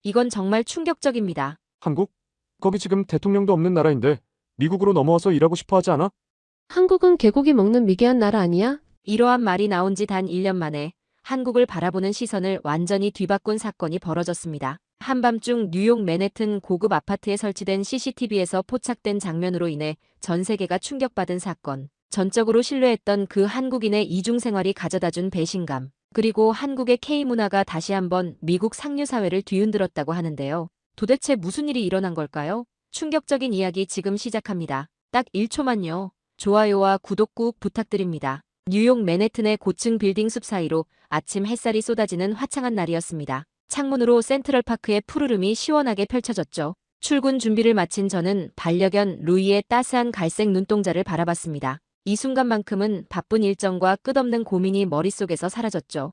이건 정말 충격적입니다. 한국? 거기 지금 대통령도 없는 나라인데 미국으로 넘어와서 일하고 싶어 하지 않아? 한국은 개고기 먹는 미개한 나라 아니야? 이러한 말이 나온 지 단 1년 만에 한국을 바라보는 시선을 완전히 뒤바꾼 사건이 벌어졌습니다. 한밤중 뉴욕 맨해튼 고급 아파트에 설치된 CCTV에서 포착된 장면으로 인해 전 세계가 충격받은 사건. 전적으로 신뢰했던 그 한국인의 이중 생활이 가져다준 배신감. 그리고 한국의 K문화가 다시 한번 미국 상류 사회를 뒤흔들었다고 하는데요. 도대체 무슨 일이 일어난 걸까요? 충격적인 이야기 지금 시작합니다. 딱 1초만요. 좋아요와 구독 꾹 부탁드립니다. 뉴욕 맨해튼의 고층 빌딩 숲 사이로 아침 햇살이 쏟아지는 화창한 날이었습니다. 창문으로 센트럴파크의 푸르름이 시원하게 펼쳐졌죠. 출근 준비를 마친 저는 반려견 루이의 따스한 갈색 눈동자를 바라봤습니다. 이 순간만큼은 바쁜 일정과 끝없는 고민이 머릿속에서 사라졌죠.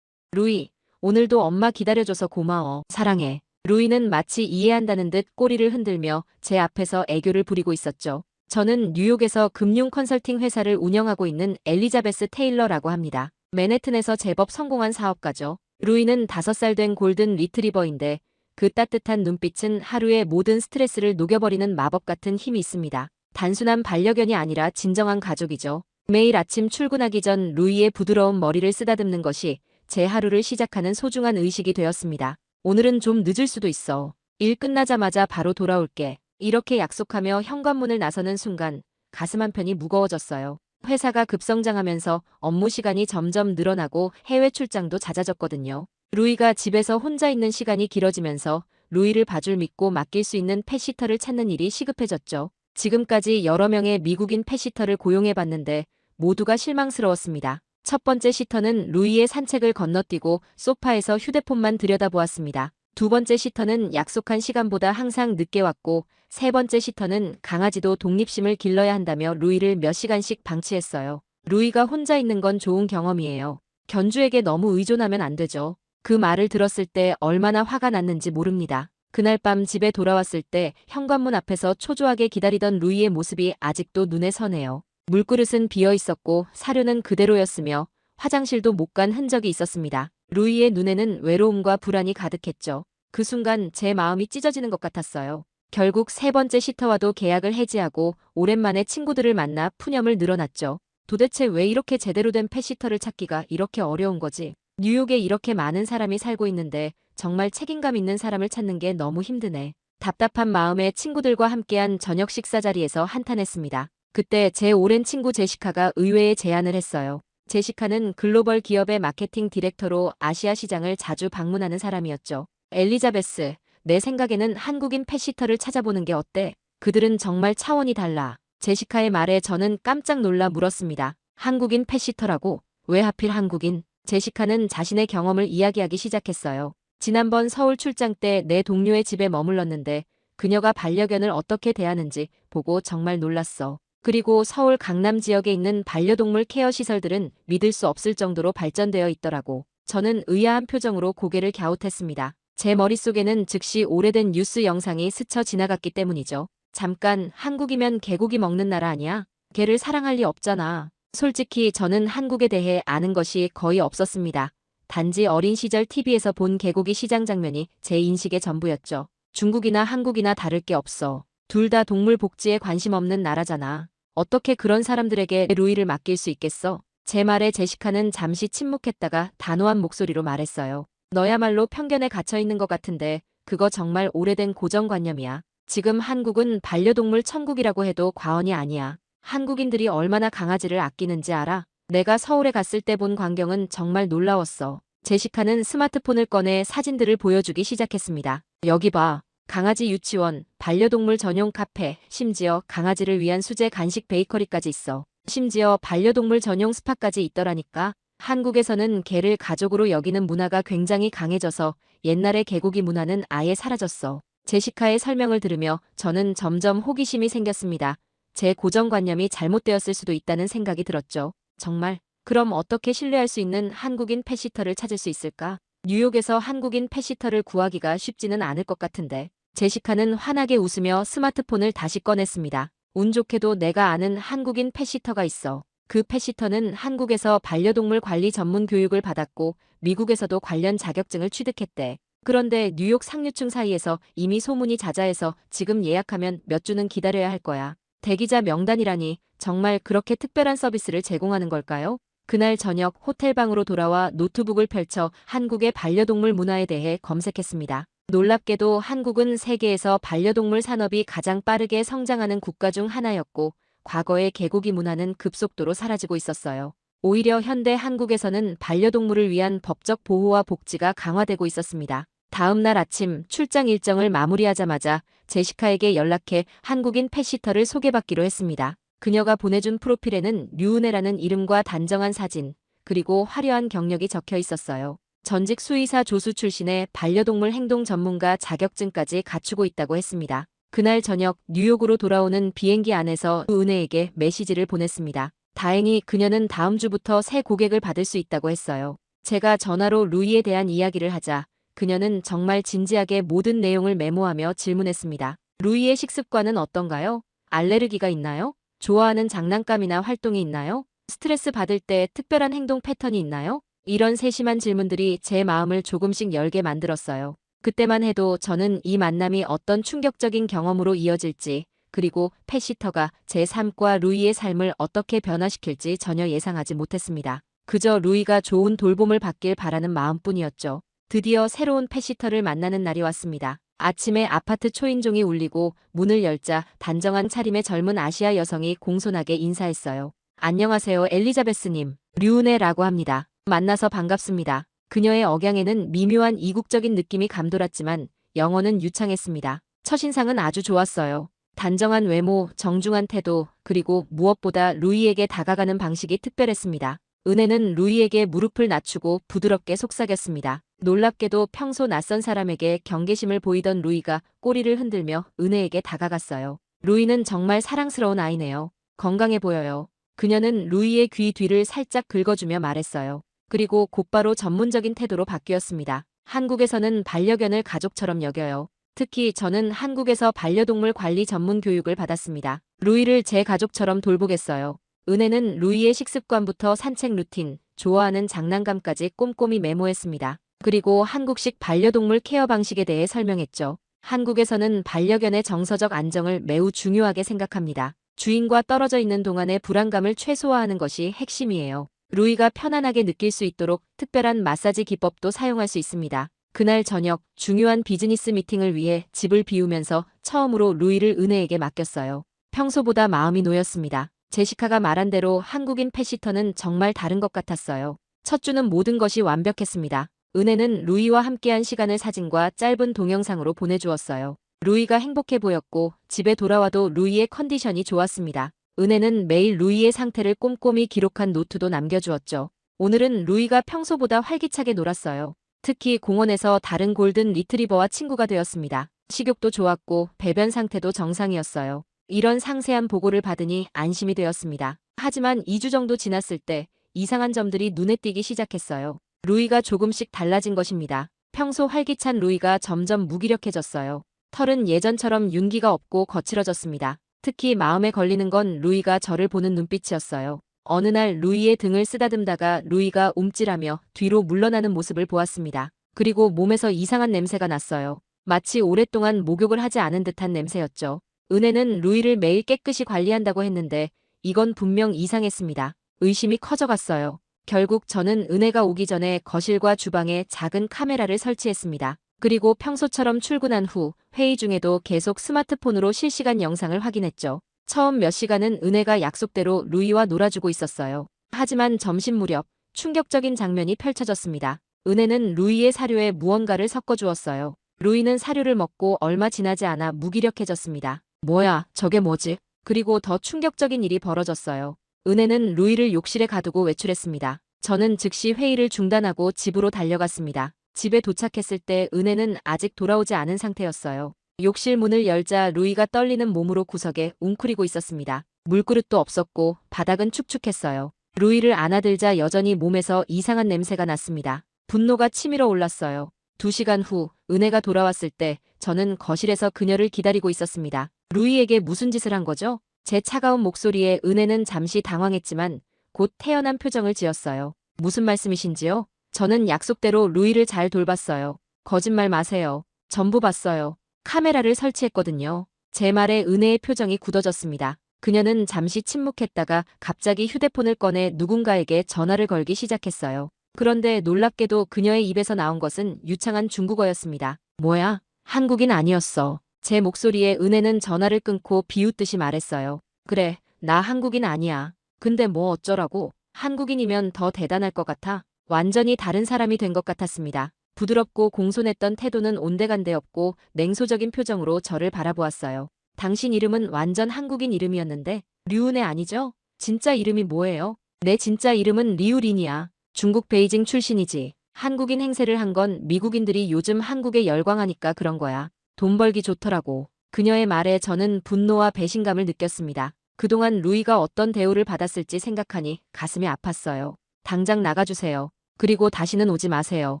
루이, 오늘도 엄마 기다려줘서 고마워. 사랑해. 루이는 마치 이해한다는 듯 꼬리를 흔들며 제 앞에서 애교를 부리고 있었죠. 저는 뉴욕에서 금융 컨설팅 회사를 운영하고 있는 엘리자베스 테일러라고 합니다. 맨해튼에서 제법 성공한 사업가죠. 루이는 5살 된 골든 리트리버인데 그 따뜻한 눈빛은 하루의 모든 스트레스를 녹여버리는 마법 같은 힘이 있습니다. 단순한 반려견이 아니라 진정한 가족이죠. 매일 아침 출근하기 전 루이의 부드러운 머리를 쓰다듬는 것이 제 하루를 시작하는 소중한 의식이 되었습니다. 오늘은 좀 늦을 수도 있어. 일 끝나자마자 바로 돌아올게. 이렇게 약속하며 현관문을 나서는 순간 가슴 한편이 무거워졌어요. 회사가 급성장하면서 업무 시간이 점점 늘어나고 해외 출장도 잦아졌거든요. 루이가 집에서 혼자 있는 시간이 길어지면서 루이를 봐줄 믿고 맡길 수 있는 펫시터를 찾는 일이 시급해졌죠. 지금까지 여러 명의 미국인 펫시터를 고용해봤는데 모두가 실망스러웠습니다. 첫 번째 시터는 루이의 산책을 건너뛰고 소파에서 휴대폰만 들여다보았습니다. 두 번째 시터는 약속한 시간보다 항상 늦게 왔고 세 번째 시터는 강아지도 독립심을 길러야 한다며 루이를 몇 시간씩 방치했어요. 루이가 혼자 있는 건 좋은 경험이에요. 견주에게 너무 의존하면 안 되죠. 그 말을 들었을 때 얼마나 화가 났는지 모릅니다. 그날 밤 집에 돌아왔을 때 현관문 앞에서 초조하게 기다리던 루이의 모습이 아직도 눈에 선해요. 물그릇은 비어 있었고 사료는 그대로였으며 화장실도 못 간 흔적이 있었습니다. 루이의 눈에는 외로움과 불안이 가득했죠. 그 순간 제 마음이 찢어지는 것 같았어요. 결국 세 번째 시터와도 계약을 해지하고 오랜만에 친구들을 만나 푸념을 늘어놨죠. 도대체 왜 이렇게 제대로 된 펫시터를 찾기가 이렇게 어려운 거지? 뉴욕에 이렇게 많은 사람이 살고 있는데 정말 책임감 있는 사람을 찾는 게 너무 힘드네. 답답한 마음에 친구들과 함께한 저녁 식사 자리에서 한탄했습니다. 그때 제 오랜 친구 제시카가 의외의 제안을 했어요. 제시카는 글로벌 기업의 마케팅 디렉터로 아시아 시장을 자주 방문하는 사람이었죠. 엘리자베스, 내 생각에는 한국인 펫시터를 찾아보는 게 어때? 그들은 정말 차원이 달라. 제시카의 말에 저는 깜짝 놀라 물었습니다. 한국인 펫시터라고? 왜 하필 한국인? 제시카는 자신의 경험을 이야기하기 시작했어요. 지난번 서울 출장 때 내 동료의 집에 머물렀는데 그녀가 반려견을 어떻게 대하는지 보고 정말 놀랐어. 그리고 서울 강남 지역에 있는 반려동물 케어 시설들은 믿을 수 없을 정도로 발전되어 있더라고. 저는 의아한 표정으로 고개를 갸웃했습니다. 제 머릿속에는 즉시 오래된 뉴스 영상이 스쳐 지나갔기 때문이죠. 잠깐, 한국이면 개고기 먹는 나라 아니야? 개를 사랑할 리 없잖아. 솔직히 저는 한국에 대해 아는 것이 거의 없었습니다. 단지 어린 시절 TV에서 본 개고기 시장 장면이 제 인식의 전부였죠. 중국이나 한국이나 다를 게 없어. 둘 다 동물 복지에 관심 없는 나라잖아. 어떻게 그런 사람들에게 루이를 맡길 수 있겠어? 제 말에 제시카는 잠시 침묵했다가 단호한 목소리로 말했어요. 너야말로 편견에 갇혀 있는 것 같은데 그거 정말 오래된 고정관념이야. 지금 한국은 반려동물 천국이라고 해도 과언이 아니야. 한국인들이 얼마나 강아지를 아끼는지 알아? 내가 서울에 갔을 때 본 광경은 정말 놀라웠어. 제시카는 스마트폰을 꺼내 사진들을 보여주기 시작했습니다. 여기 봐. 강아지 유치원, 반려동물 전용 카페, 심지어 강아지를 위한 수제 간식 베이커리까지 있어. 심지어 반려동물 전용 스파까지 있더라니까. 한국에서는 개를 가족으로 여기는 문화가 굉장히 강해져서 옛날의 개고기 문화는 아예 사라졌어. 제시카의 설명을 들으며 저는 점점 호기심이 생겼습니다. 제 고정관념이 잘못되었을 수도 있다는 생각이 들었죠. 정말? 그럼 어떻게 신뢰할 수 있는 한국인 펫시터를 찾을 수 있을까? 뉴욕에서 한국인 펫시터를 구하기가 쉽지는 않을 것 같은데. 제시카는 환하게 웃으며 스마트폰을 다시 꺼냈습니다. 운 좋게도 내가 아는 한국인 펫시터가 있어. 그 펫시터는 한국에서 반려동물 관리 전문 교육을 받았고 미국에서도 관련 자격증을 취득했대. 그런데 뉴욕 상류층 사이에서 이미 소문이 자자해서 지금 예약하면 몇 주는 기다려야 할 거야. 대기자 명단이라니 정말 그렇게 특별한 서비스를 제공하는 걸까요? 그날 저녁 호텔방으로 돌아와 노트북을 펼쳐 한국의 반려동물 문화에 대해 검색했습니다. 놀랍게도 한국은 세계에서 반려동물 산업이 가장 빠르게 성장하는 국가 중 하나였고 과거의 개고기 문화는 급속도로 사라지고 있었어요. 오히려 현대 한국에서는 반려동물을 위한 법적 보호와 복지가 강화되고 있었습니다. 다음 날 아침 출장 일정을 마무리하자마자 제시카에게 연락해 한국인 펫시터를 소개받기로 했습니다. 그녀가 보내준 프로필에는 류은혜라는 이름과 단정한 사진, 그리고 화려한 경력이 적혀 있었어요. 전직 수의사 조수 출신의 반려동물 행동 전문가 자격증까지 갖추고 있다고 했습니다. 그날 저녁 뉴욕으로 돌아오는 비행기 안에서 류은혜에게 메시지를 보냈습니다. 다행히 그녀는 다음 주부터 새 고객을 받을 수 있다고 했어요. 제가 전화로 루이에 대한 이야기를 하자 그녀는 정말 진지하게 모든 내용을 메모하며 질문했습니다. 루이의 식습관은 어떤가요? 알레르기가 있나요? 좋아하는 장난감이나 활동이 있나요? 스트레스 받을 때 특별한 행동 패턴이 있나요? 이런 세심한 질문들이 제 마음을 조금씩 열게 만들었어요. 그때만 해도 저는 이 만남이 어떤 충격적인 경험으로 이어질지, 그리고 펫시터가 제 삶과 루이의 삶을 어떻게 변화시킬지 전혀 예상하지 못했습니다. 그저 루이가 좋은 돌봄을 받길 바라는 마음뿐이었죠. 드디어 새로운 펫시터를 만나는 날이 왔습니다. 아침에 아파트 초인종이 울리고 문을 열자 단정한 차림의 젊은 아시아 여성이 공손하게 인사했어요. 안녕하세요, 엘리자베스님. 류은혜라고 합니다. 만나서 반갑습니다. 그녀의 억양에는 미묘한 이국적인 느낌이 감돌았지만 영어는 유창했습니다. 첫인상은 아주 좋았어요. 단정한 외모, 정중한 태도, 그리고 무엇보다 루이에게 다가가는 방식이 특별했습니다. 은혜는 루이에게 무릎을 낮추고 부드럽게 속삭였습니다. 놀랍게도 평소 낯선 사람에게 경계심을 보이던 루이가 꼬리를 흔들며 은혜에게 다가갔어요. 루이는 정말 사랑스러운 아이네요. 건강해 보여요. 그녀는 루이의 귀 뒤를 살짝 긁어주며 말했어요. 그리고 곧바로 전문적인 태도로 바뀌었습니다. 한국에서는 반려견을 가족처럼 여겨요. 특히 저는 한국에서 반려동물 관리 전문 교육을 받았습니다. 루이를 제 가족처럼 돌보겠어요. 은혜는 루이의 식습관부터 산책 루틴, 좋아하는 장난감까지 꼼꼼히 메모했습니다. 그리고 한국식 반려동물 케어 방식에 대해 설명했죠. 한국에서는 반려견의 정서적 안정을 매우 중요하게 생각합니다. 주인과 떨어져 있는 동안의 불안감을 최소화하는 것이 핵심이에요. 루이가 편안하게 느낄 수 있도록 특별한 마사지 기법도 사용할 수 있습니다. 그날 저녁 중요한 비즈니스 미팅을 위해 집을 비우면서 처음으로 루이를 은혜에게 맡겼어요. 평소보다 마음이 놓였습니다. 제시카가 말한 대로 한국인 펫시터는 정말 다른 것 같았어요. 첫 주는 모든 것이 완벽했습니다. 은혜는 루이와 함께한 시간을 사진과 짧은 동영상으로 보내주었어요. 루이가 행복해 보였고 집에 돌아와도 루이의 컨디션이 좋았습니다. 은혜는 매일 루이의 상태를 꼼꼼히 기록한 노트도 남겨주었죠. 오늘은 루이가 평소보다 활기차게 놀았어요. 특히 공원에서 다른 골든 리트리버와 친구가 되었습니다. 식욕도 좋았고 배변 상태도 정상이었어요. 이런 상세한 보고를 받으니 안심이 되었습니다. 하지만 2주 정도 지났을 때 이상한 점들이 눈에 띄기 시작했어요. 루이가 조금씩 달라진 것입니다. 평소 활기찬 루이가 점점 무기력해졌어요. 털은 예전처럼 윤기가 없고 거칠어졌습니다. 특히 마음에 걸리는 건 루이가 저를 보는 눈빛이었어요. 어느 날 루이의 등을 쓰다듬다가 루이가 움찔하며 뒤로 물러나는 모습을 보았습니다. 그리고 몸에서 이상한 냄새가 났어요. 마치 오랫동안 목욕을 하지 않은 듯한 냄새였죠. 은혜는 루이를 매일 깨끗이 관리한다고 했는데 이건 분명 이상했습니다. 의심이 커져갔어요. 결국 저는 은혜가 오기 전에 거실과 주방에 작은 카메라를 설치했습니다. 그리고 평소처럼 출근한 후 회의 중에도 계속 스마트폰으로 실시간 영상을 확인했죠. 처음 몇 시간은 은혜가 약속대로 루이와 놀아주고 있었어요. 하지만 점심 무렵 충격적인 장면이 펼쳐졌습니다. 은혜는 루이의 사료에 무언가를 섞어주었어요. 루이는 사료를 먹고 얼마 지나지 않아 무기력해졌습니다. 뭐야, 저게 뭐지? 그리고 더 충격적인 일이 벌어졌어요. 은혜는 루이를 욕실에 가두고 외출했습니다. 저는 즉시 회의를 중단하고 집으로 달려갔습니다. 집에 도착했을 때 은혜는 아직 돌아오지 않은 상태였어요. 욕실 문을 열자 루이가 떨리는 몸으로 구석에 웅크리고 있었습니다. 물그릇도 없었고 바닥은 축축했어요. 루이를 안아들자 여전히 몸에서 이상한 냄새가 났습니다. 분노가 치밀어 올랐어요. 2시간 후 은혜가 돌아왔을 때 저는 거실에서 그녀를 기다리고 있었습니다. 루이에게 무슨 짓을 한 거죠? 제 차가운 목소리에 은혜는 잠시 당황했지만 곧 태연한 표정을 지었어요. 무슨 말씀이신지요? 저는 약속대로 루이를 잘 돌봤어요. 거짓말 마세요. 전부 봤어요. 카메라를 설치했거든요. 제 말에 은혜의 표정이 굳어졌습니다. 그녀는 잠시 침묵했다가 갑자기 휴대폰을 꺼내 누군가에게 전화를 걸기 시작했어요. 그런데 놀랍게도 그녀의 입에서 나온 것은 유창한 중국어였습니다. 뭐야? 한국인 아니었어. 제 목소리에 은혜는 전화를 끊고 비웃듯이 말했어요. 그래, 나 한국인 아니야. 근데 뭐 어쩌라고? 한국인이면 더 대단할 것 같아. 완전히 다른 사람이 된 것 같았습니다. 부드럽고 공손했던 태도는 온데간데 없고 냉소적인 표정으로 저를 바라보았어요. 당신 이름은 완전 한국인 이름이었는데 류은혜 아니죠? 진짜 이름이 뭐예요? 내 진짜 이름은 리우린이야. 중국 베이징 출신이지. 한국인 행세를 한 건 미국인들이 요즘 한국에 열광하니까 그런 거야. 돈 벌기 좋더라고. 그녀의 말에 저는 분노와 배신감을 느꼈습니다. 그동안 루이가 어떤 대우를 받았을지 생각하니 가슴이 아팠어요. 당장 나가주세요. 그리고 다시는 오지 마세요.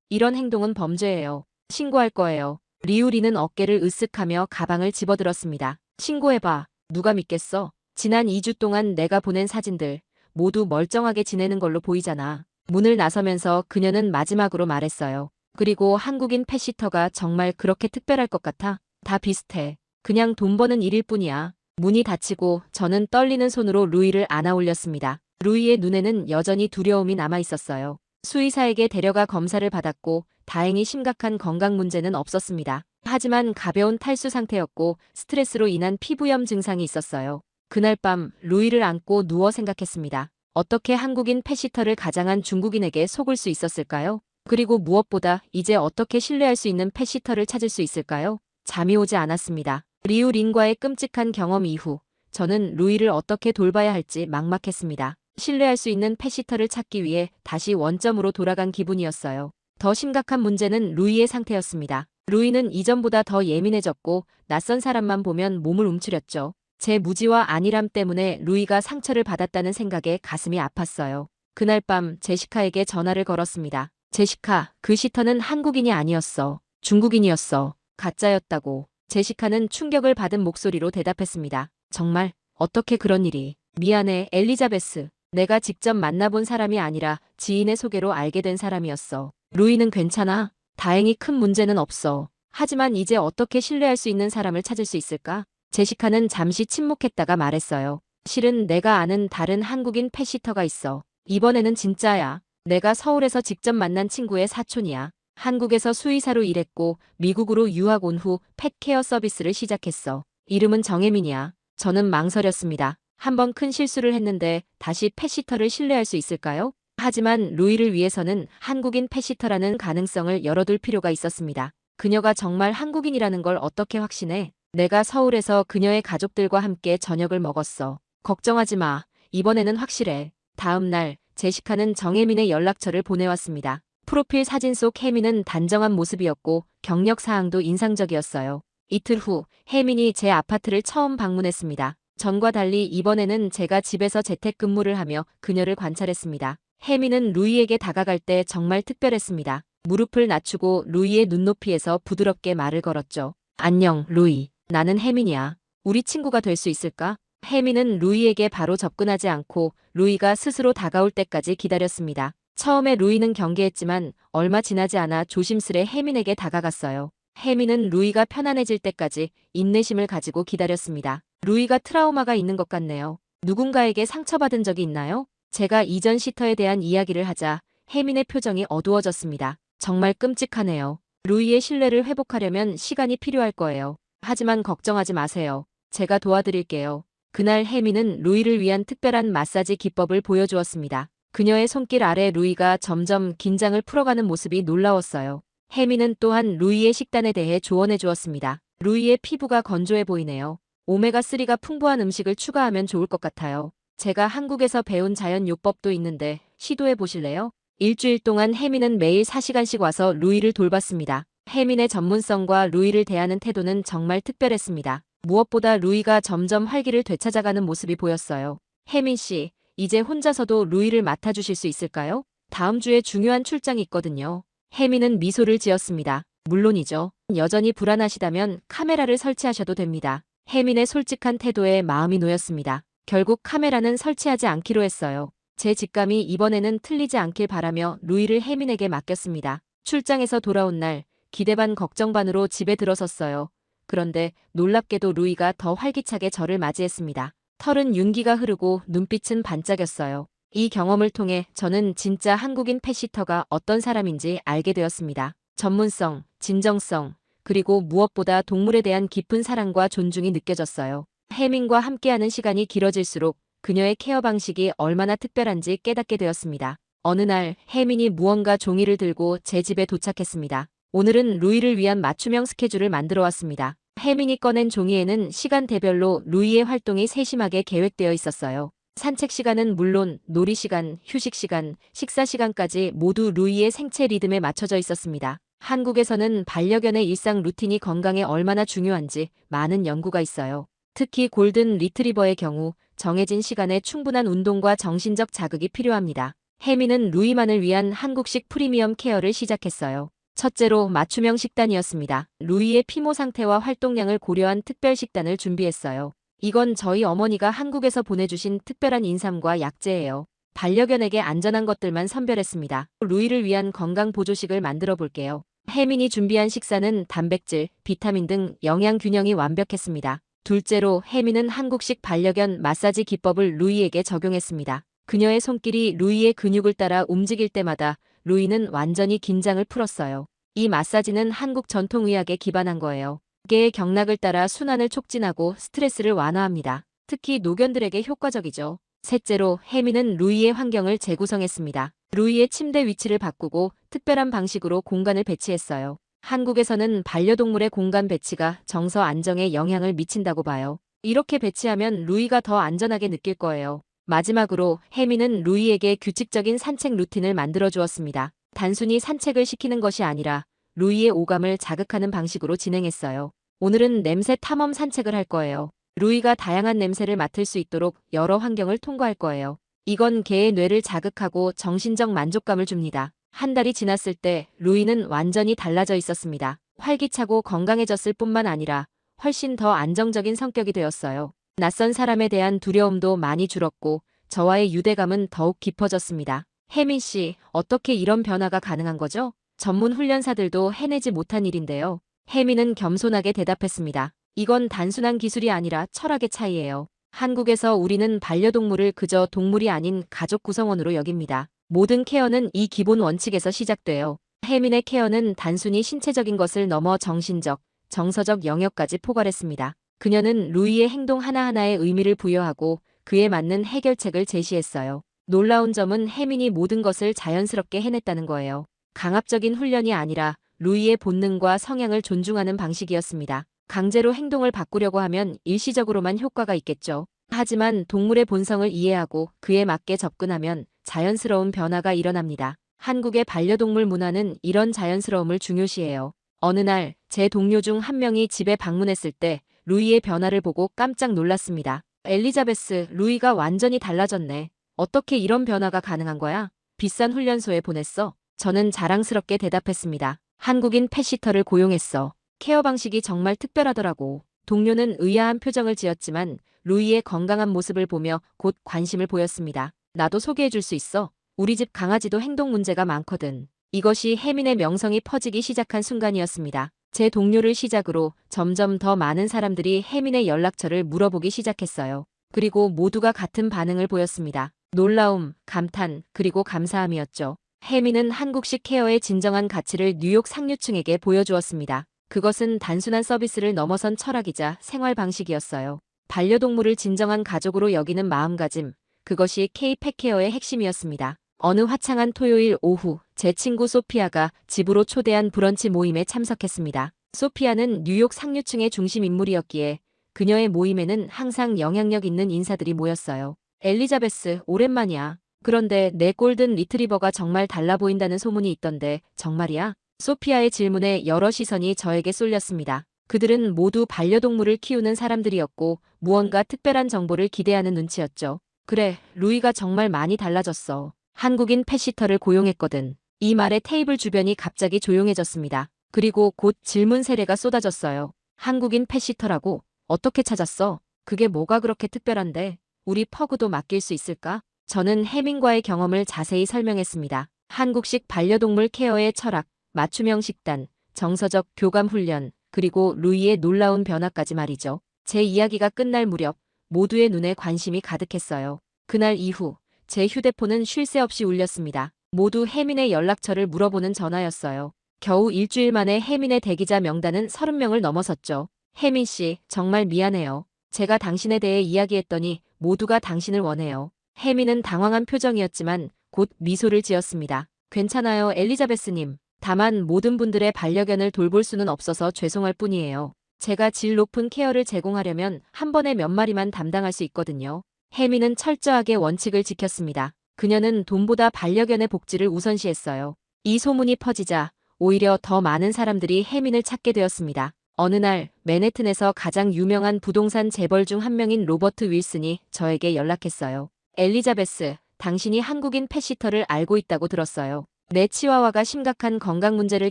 이런 행동은 범죄예요. 신고할 거예요. 리우리는 어깨를 으쓱하며 가방을 집어들었습니다. 신고해봐. 누가 믿겠어? 지난 2주 동안 내가 보낸 사진들 모두 멀쩡하게 지내는 걸로 보이잖아. 문을 나서면서 그녀는 마지막으로 말했어요. 그리고 한국인 펫시터가 정말 그렇게 특별할 것 같아? 다 비슷해. 그냥 돈 버는 일일 뿐이야. 문이 닫히고 저는 떨리는 손으로 루이를 안아 올렸습니다. 루이의 눈에는 여전히 두려움이 남아 있었어요. 수의사에게 데려가 검사를 받았고 다행히 심각한 건강 문제는 없었습니다. 하지만 가벼운 탈수 상태였고 스트레스로 인한 피부염 증상이 있었어요. 그날 밤 루이를 안고 누워 생각했습니다. 어떻게 한국인 펫시터를 가장한 중국인에게 속을 수 있었을까요? 그리고 무엇보다 이제 어떻게 신뢰할 수 있는 펫시터를 찾을 수 있을까요? 잠이 오지 않았습니다. 리우 린과의 끔찍한 경험 이후 저는 루이를 어떻게 돌봐야 할지 막막했습니다. 신뢰할 수 있는 펫시터를 찾기 위해 다시 원점으로 돌아간 기분이었어요. 더 심각한 문제는 루이의 상태였습니다. 루이는 이전보다 더 예민해졌고 낯선 사람만 보면 몸을 움츠렸죠. 제 무지와 안일함 때문에 루이가 상처를 받았다는 생각에 가슴이 아팠어요. 그날 밤 제시카에게 전화를 걸었습니다. 제시카, 그 시터는 한국인이 아니었어. 중국인이었어. 가짜였다고. 제시카는 충격을 받은 목소리로 대답했습니다. 정말? 어떻게 그런 일이? 미안해, 엘리자베스. 내가 직접 만나본 사람이 아니라 지인의 소개로 알게 된 사람이었어. 루이는 괜찮아? 다행히 큰 문제는 없어. 하지만 이제 어떻게 신뢰할 수 있는 사람을 찾을 수 있을까? 제시카는 잠시 침묵했다가 말했어요. 실은 내가 아는 다른 한국인 펫시터가 있어. 이번에는 진짜야. 내가 서울에서 직접 만난 친구의 사촌이야. 한국에서 수의사로 일했고 미국으로 유학 온 후 펫케어 서비스를 시작했어. 이름은 정혜민이야. 저는 망설였습니다. 한번 큰 실수를 했는데 다시 펫시터를 신뢰할 수 있을까요? 하지만 루이를 위해서는 한국인 펫시터라는 가능성을 열어둘 필요가 있었습니다. 그녀가 정말 한국인이라는 걸 어떻게 확신해? 내가 서울에서 그녀의 가족들과 함께 저녁을 먹었어. 걱정하지 마. 이번에는 확실해. 다음 날 제시카는 정혜민의 연락처를 보내왔습니다. 프로필 사진 속 혜민은 단정한 모습이었고 경력 사항도 인상적이었어요. 이틀 후 혜민이 제 아파트를 처음 방문했습니다. 전과 달리 이번에는 제가 집에서 재택근무를 하며 그녀를 관찰했습니다. 혜민은 루이에게 다가갈 때 정말 특별했습니다. 무릎을 낮추고 루이의 눈높이에서 부드럽게 말을 걸었죠. 안녕, 루이. 나는 혜민이야. 우리 친구가 될 수 있을까? 혜민은 루이에게 바로 접근하지 않고 루이가 스스로 다가올 때까지 기다렸습니다. 처음에 루이는 경계했지만 얼마 지나지 않아 조심스레 혜민에게 다가갔어요. 혜민은 루이가 편안해질 때까지 인내심을 가지고 기다렸습니다. 루이가 트라우마가 있는 것 같네요. 누군가에게 상처받은 적이 있나요? 제가 이전 시터에 대한 이야기를 하자 혜민의 표정이 어두워졌습니다. 정말 끔찍하네요. 루이의 신뢰를 회복하려면 시간이 필요할 거예요. 하지만 걱정하지 마세요. 제가 도와드릴게요. 그날 혜민은 루이를 위한 특별한 마사지 기법을 보여주었습니다. 그녀의 손길 아래 루이가 점점 긴장을 풀어가는 모습이 놀라웠어요. 혜민은 또한 루이의 식단에 대해 조언해 주었습니다. 루이의 피부가 건조해 보이네요. 오메가3가 풍부한 음식을 추가하면 좋을 것 같아요. 제가 한국에서 배운 자연 요법도 있는데 시도해 보실래요? 일주일 동안 혜민은 매일 4시간씩 와서 루이를 돌봤습니다. 혜민의 전문성과 루이를 대하는 태도는 정말 특별했습니다. 무엇보다 루이가 점점 활기를 되찾아가는 모습이 보였어요. 혜민 씨, 이제 혼자서도 루이를 맡아주실 수 있을까요? 다음 주에 중요한 출장이 있거든요. 혜민은 미소를 지었습니다. 물론이죠. 여전히 불안하시다면 카메라를 설치하셔도 됩니다. 혜민의 솔직한 태도에 마음이 놓였습니다. 결국 카메라는 설치하지 않기로 했어요. 제 직감이 이번에는 틀리지 않길 바라며 루이를 혜민에게 맡겼습니다. 출장에서 돌아온 날 기대 반 걱정 반으로 집에 들어섰어요. 그런데 놀랍게도 루이가 더 활기차게 저를 맞이했습니다. 털은 윤기가 흐르고 눈빛은 반짝였어요. 이 경험을 통해 저는 진짜 한국인 펫시터가 어떤 사람인지 알게 되었습니다. 전문성, 진정성, 그리고 무엇보다 동물에 대한 깊은 사랑과 존중이 느껴졌어요. 해밍과 함께하는 시간이 길어질수록 그녀의 케어 방식이 얼마나 특별한지 깨닫게 되었습니다. 어느 날 혜민이 무언가 종이를 들고 제 집에 도착했습니다. 오늘은 루이를 위한 맞춤형 스케줄을 만들어 왔습니다. 혜민이 꺼낸 종이에는 시간대별로 루이의 활동이 세심하게 계획되어 있었어요. 산책 시간은 물론 놀이 시간, 휴식 시간, 식사 시간까지 모두 루이의 생체 리듬에 맞춰져 있었습니다. 한국에서는 반려견의 일상 루틴이 건강에 얼마나 중요한지 많은 연구가 있어요. 특히 골든 리트리버의 경우 정해진 시간에 충분한 운동과 정신적 자극이 필요합니다. 혜미는 루이만을 위한 한국식 프리미엄 케어를 시작했어요. 첫째로 맞춤형 식단이었습니다. 루이의 피모 상태와 활동량을 고려한 특별 식단을 준비했어요. 이건 저희 어머니가 한국에서 보내주신 특별한 인삼과 약재예요. 반려견에게 안전한 것들만 선별했습니다. 루이를 위한 건강 보조식을 만들어 볼게요. 혜민이 준비한 식사는 단백질, 비타민 등 영양 균형이 완벽했습니다. 둘째로 혜민은 한국식 반려견 마사지 기법을 루이에게 적용했습니다. 그녀의 손길이 루이의 근육을 따라 움직일 때마다 루이는 완전히 긴장을 풀었어요. 이 마사지는 한국 전통의학에 기반한 거예요. 개의 경락을 따라 순환을 촉진하고 스트레스를 완화합니다. 특히 노견들에게 효과적이죠. 셋째로 혜미는 루이의 환경을 재구성했습니다. 루이의 침대 위치를 바꾸고 특별한 방식으로 공간을 배치했어요. 한국에서는 반려동물의 공간 배치가 정서 안정에 영향을 미친다고 봐요. 이렇게 배치하면 루이가 더 안전하게 느낄 거예요. 마지막으로 혜미는 루이에게 규칙적인 산책 루틴을 만들어 주었습니다. 단순히 산책을 시키는 것이 아니라 루이의 오감을 자극하는 방식으로 진행했어요. 오늘은 냄새 탐험 산책을 할 거예요. 루이가 다양한 냄새를 맡을 수 있도록 여러 환경을 통과할 거예요. 이건 개의 뇌를 자극하고 정신적 만족감을 줍니다. 한 달이 지났을 때 루이는 완전히 달라져 있었습니다. 활기차고 건강해졌을 뿐만 아니라 훨씬 더 안정적인 성격이 되었어요. 낯선 사람에 대한 두려움도 많이 줄었고 저와의 유대감은 더욱 깊어졌습니다. 혜민 씨, 어떻게 이런 변화가 가능한 거죠? 전문 훈련사들도 해내지 못한 일인데요. 혜민은 겸손하게 대답했습니다. 이건 단순한 기술이 아니라 철학의 차이예요. 한국에서 우리는 반려동물을 그저 동물이 아닌 가족 구성원으로 여깁니다. 모든 케어는 이 기본 원칙에서 시작돼요. 혜민의 케어는 단순히 신체적인 것을 넘어 정신적, 정서적 영역까지 포괄했습니다. 그녀는 루이의 행동 하나하나에 의미를 부여하고 그에 맞는 해결책을 제시했어요. 놀라운 점은 혜민이 모든 것을 자연스럽게 해냈다는 거예요. 강압적인 훈련이 아니라 루이의 본능과 성향을 존중하는 방식이었습니다. 강제로 행동을 바꾸려고 하면 일시적으로만 효과가 있겠죠. 하지만 동물의 본성을 이해하고 그에 맞게 접근하면 자연스러운 변화가 일어납니다. 한국의 반려동물 문화는 이런 자연스러움을 중요시해요. 어느 날 제 동료 중 한 명이 집에 방문했을 때 루이의 변화를 보고 깜짝 놀랐습니다. 엘리자베스, 루이가 완전히 달라졌네. 어떻게 이런 변화가 가능한 거야? 비싼 훈련소에 보냈어. 저는 자랑스럽게 대답했습니다. 한국인 펫시터를 고용했어. 케어 방식이 정말 특별하더라고. 동료는 의아한 표정을 지었지만 루이의 건강한 모습을 보며 곧 관심을 보였습니다. 나도 소개해 줄 수 있어. 우리 집 강아지도 행동 문제가 많거든. 이것이 혜민의 명성이 퍼지기 시작한 순간이었습니다. 제 동료를 시작으로 점점 더 많은 사람들이 혜민의 연락처를 물어보기 시작했어요. 그리고 모두가 같은 반응을 보였습니다. 놀라움, 감탄, 그리고 감사함이었죠. 혜민은 한국식 케어의 진정한 가치를 뉴욕 상류층에게 보여주었습니다. 그것은 단순한 서비스를 넘어선 철학이자 생활 방식이었어요. 반려동물을 진정한 가족으로 여기는 마음가짐, 그것이 K-펫케어의 핵심이었습니다. 어느 화창한 토요일 오후, 제 친구 소피아가 집으로 초대한 브런치 모임에 참석했습니다. 소피아는 뉴욕 상류층의 중심 인물이었기에 그녀의 모임에는 항상 영향력 있는 인사들이 모였어요. 엘리자베스, 오랜만이야. 그런데 내 골든 리트리버가 정말 달라 보인다는 소문이 있던데 정말이야? 소피아의 질문에 여러 시선이 저에게 쏠렸습니다. 그들은 모두 반려동물을 키우는 사람들이었고 무언가 특별한 정보를 기대하는 눈치였죠. 그래, 루이가 정말 많이 달라졌어. 한국인 펫시터를 고용했거든. 이 말에 테이블 주변이 갑자기 조용해졌습니다. 그리고 곧 질문 세례가 쏟아졌어요. 한국인 펫시터라고? 어떻게 찾았어? 그게 뭐가 그렇게 특별한데? 우리 퍼그도 맡길 수 있을까? 저는 혜민과의 경험을 자세히 설명했습니다. 한국식 반려동물 케어의 철학, 맞춤형 식단, 정서적 교감 훈련, 그리고 루이의 놀라운 변화까지 말이죠. 제 이야기가 끝날 무렵 모두의 눈에 관심이 가득했어요. 그날 이후 제 휴대폰은 쉴 새 없이 울렸습니다. 모두 혜민의 연락처를 물어보는 전화였어요. 겨우 일주일 만에 혜민의 대기자 명단은 30명을 넘어섰죠. 혜민 씨, 정말 미안해요. 제가 당신에 대해 이야기했더니 모두가 당신을 원해요. 혜민은 당황한 표정이었지만 곧 미소를 지었습니다. 괜찮아요, 엘리자베스님. 다만 모든 분들의 반려견을 돌볼 수는 없어서 죄송할 뿐이에요. 제가 질 높은 케어를 제공하려면 한 번에 몇 마리만 담당할 수 있거든요. 혜민은 철저하게 원칙을 지켰습니다. 그녀는 돈보다 반려견의 복지를 우선시했어요. 이 소문이 퍼지자 오히려 더 많은 사람들이 혜민을 찾게 되었습니다. 어느 날 맨해튼에서 가장 유명한 부동산 재벌 중 한 명인 로버트 윌슨이 저에게 연락했어요. 엘리자베스, 당신이 한국인 펫시터를 알고 있다고 들었어요. 내 치와와가 심각한 건강 문제를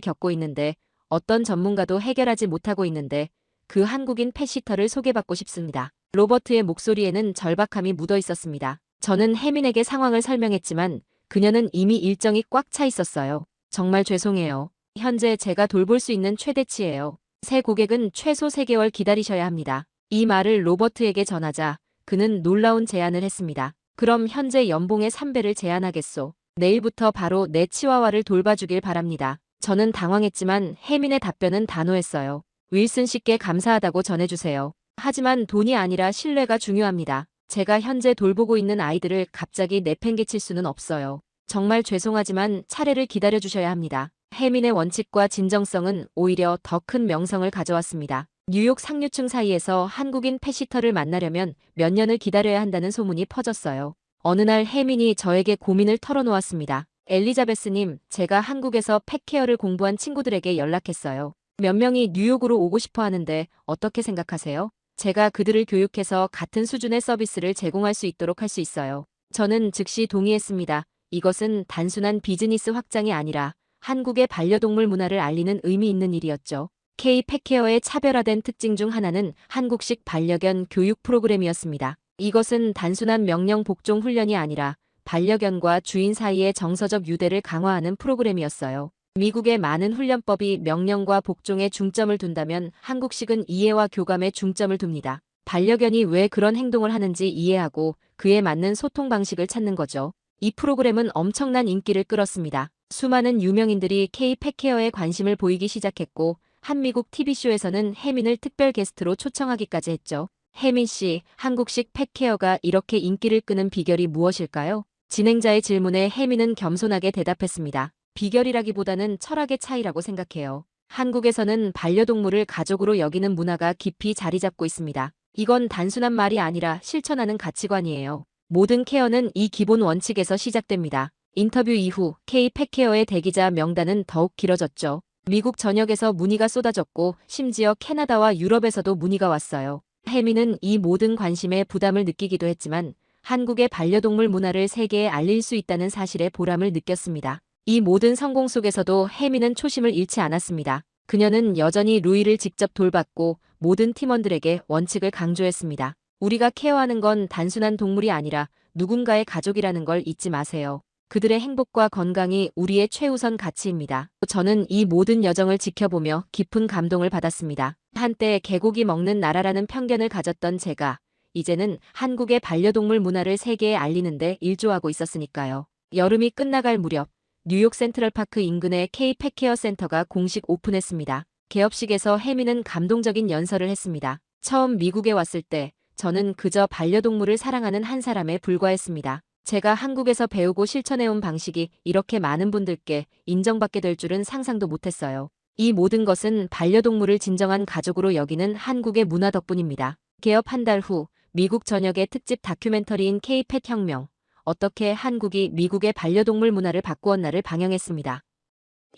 겪고 있는데 어떤 전문가도 해결하지 못하고 있는데 그 한국인 펫시터를 소개받고 싶습니다. 로버트의 목소리에는 절박함이 묻어 있었습니다. 저는 혜민에게 상황을 설명했지만 그녀는 이미 일정이 꽉 차 있었어요. 정말 죄송해요. 현재 제가 돌볼 수 있는 최대치예요. 새 고객은 최소 3개월 기다리셔야 합니다. 이 말을 로버트에게 전하자 그는 놀라운 제안을 했습니다. 그럼 현재 연봉의 3배를 제안하겠소. 내일부터 바로 내 치와와를 돌봐주길 바랍니다. 저는 당황했지만 혜민의 답변은 단호했어요. 윌슨 씨께 감사하다고 전해주세요. 하지만 돈이 아니라 신뢰가 중요합니다. 제가 현재 돌보고 있는 아이들을 갑자기 내팽개칠 수는 없어요. 정말 죄송하지만 차례를 기다려주셔야 합니다. 혜민의 원칙과 진정성은 오히려 더 큰 명성을 가져왔습니다. 뉴욕 상류층 사이에서 한국인 펫시터를 만나려면 몇 년을 기다려야 한다는 소문이 퍼졌어요. 어느 날 혜민이 저에게 고민을 털어놓았습니다. 엘리자베스님, 제가 한국에서 펫케어를 공부한 친구들에게 연락했어요. 몇 명이 뉴욕으로 오고 싶어 하는데 어떻게 생각하세요? 제가 그들을 교육해서 같은 수준의 서비스를 제공할 수 있도록 할 수 있어요. 저는 즉시 동의했습니다. 이것은 단순한 비즈니스 확장이 아니라 한국의 반려동물 문화를 알리는 의미 있는 일이었죠. K-펫케어의 차별화된 특징 중 하나는 한국식 반려견 교육 프로그램이었습니다. 이것은 단순한 명령 복종 훈련이 아니라 반려견과 주인 사이의 정서적 유대를 강화하는 프로그램이었어요. 미국의 많은 훈련법이 명령과 복종에 중점을 둔다면 한국식은 이해와 교감에 중점을 둡니다. 반려견이 왜 그런 행동을 하는지 이해하고 그에 맞는 소통 방식을 찾는 거죠. 이 프로그램은 엄청난 인기를 끌었습니다. 수많은 유명인들이 K-펫케어에 관심을 보이기 시작했고 한 미국 TV쇼에서는 혜민을 특별 게스트로 초청하기까지 했죠. 혜민 씨, 한국식 펫케어가 이렇게 인기를 끄는 비결이 무엇일까요? 진행자의 질문에 혜민은 겸손하게 대답했습니다. 비결이라기보다는 철학의 차이라고 생각해요. 한국에서는 반려동물을 가족으로 여기는 문화가 깊이 자리 잡고 있습니다. 이건 단순한 말이 아니라 실천하는 가치관이에요. 모든 케어는 이 기본 원칙에서 시작됩니다. 인터뷰 이후 K-펫케어의 대기자 명단은 더욱 길어졌죠. 미국 전역에서 문의가 쏟아졌고 심지어 캐나다와 유럽에서도 문의가 왔어요. 혜민은 이 모든 관심에 부담을 느끼기도 했지만 한국의 반려동물 문화를 세계에 알릴 수 있다는 사실에 보람을 느꼈습니다. 이 모든 성공 속에서도 혜민은 초심을 잃지 않았습니다. 그녀는 여전히 루이를 직접 돌봤고 모든 팀원들에게 원칙을 강조했습니다. 우리가 케어하는 건 단순한 동물이 아니라 누군가의 가족이라는 걸 잊지 마세요. 그들의 행복과 건강이 우리의 최우선 가치입니다. 저는 이 모든 여정을 지켜보며 깊은 감동을 받았습니다. 한때 개고기 먹는 나라라는 편견을 가졌던 제가 이제는 한국의 반려동물 문화를 세계에 알리는 데 일조하고 있었으니까요. 여름이 끝나갈 무렵 뉴욕 센트럴파크 인근의 K-펫케어 센터가 공식 오픈했습니다. 개업식에서 혜민은 감동적인 연설을 했습니다. 처음 미국에 왔을 때 저는 그저 반려동물을 사랑하는 한 사람에 불과했습니다. 제가 한국에서 배우고 실천해온 방식이 이렇게 많은 분들께 인정받게 될 줄은 상상도 못했어요. 이 모든 것은 반려동물을 진정한 가족으로 여기는 한국의 문화 덕분입니다. 개업 한 달 후 미국 전역의 특집 다큐멘터리인 K-펫 혁명, 어떻게 한국이 미국의 반려동물 문화를 바꾸었나를 방영했습니다.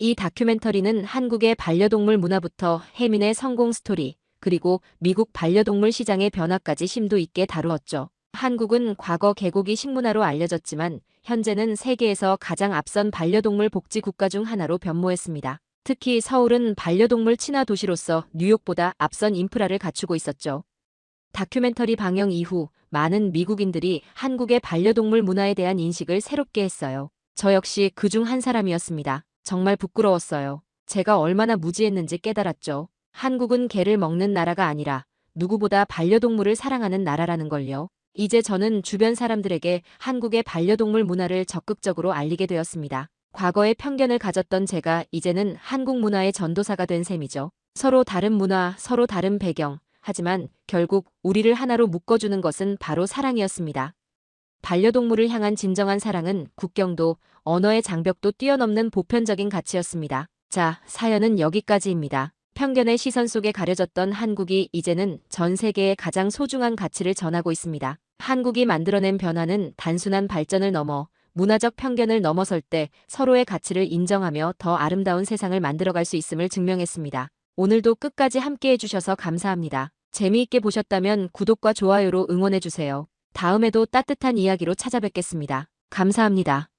이 다큐멘터리는 한국의 반려동물 문화부터 혜민의 성공 스토리, 그리고 미국 반려동물 시장의 변화까지 심도 있게 다루었죠. 한국은 과거 개고기 식문화로 알려졌지만 현재는 세계에서 가장 앞선 반려동물 복지 국가 중 하나로 변모했습니다. 특히 서울은 반려동물 친화 도시로서 뉴욕보다 앞선 인프라를 갖추고 있었죠. 다큐멘터리 방영 이후 많은 미국인들이 한국의 반려동물 문화에 대한 인식을 새롭게 했어요. 저 역시 그중 한 사람이었습니다. 정말 부끄러웠어요. 제가 얼마나 무지했는지 깨달았죠. 한국은 개를 먹는 나라가 아니라 누구보다 반려동물을 사랑하는 나라라는 걸요. 이제 저는 주변 사람들에게 한국의 반려동물 문화를 적극적으로 알리게 되었습니다. 과거에 편견을 가졌던 제가 이제는 한국 문화의 전도사가 된 셈이죠. 서로 다른 문화, 서로 다른 배경. 하지만 결국 우리를 하나로 묶어주는 것은 바로 사랑이었습니다. 반려동물을 향한 진정한 사랑은 국경도 언어의 장벽도 뛰어넘는 보편적인 가치였습니다. 자, 사연은 여기까지입니다. 편견의 시선 속에 가려졌던 한국이 이제는 전 세계의 가장 소중한 가치를 전하고 있습니다. 한국이 만들어낸 변화는 단순한 발전을 넘어 문화적 편견을 넘어설 때 서로의 가치를 인정하며 더 아름다운 세상을 만들어갈 수 있음을 증명했습니다. 오늘도 끝까지 함께 해주셔서 감사합니다. 재미있게 보셨다면 구독과 좋아요로 응원해주세요. 다음에도 따뜻한 이야기로 찾아뵙겠습니다. 감사합니다.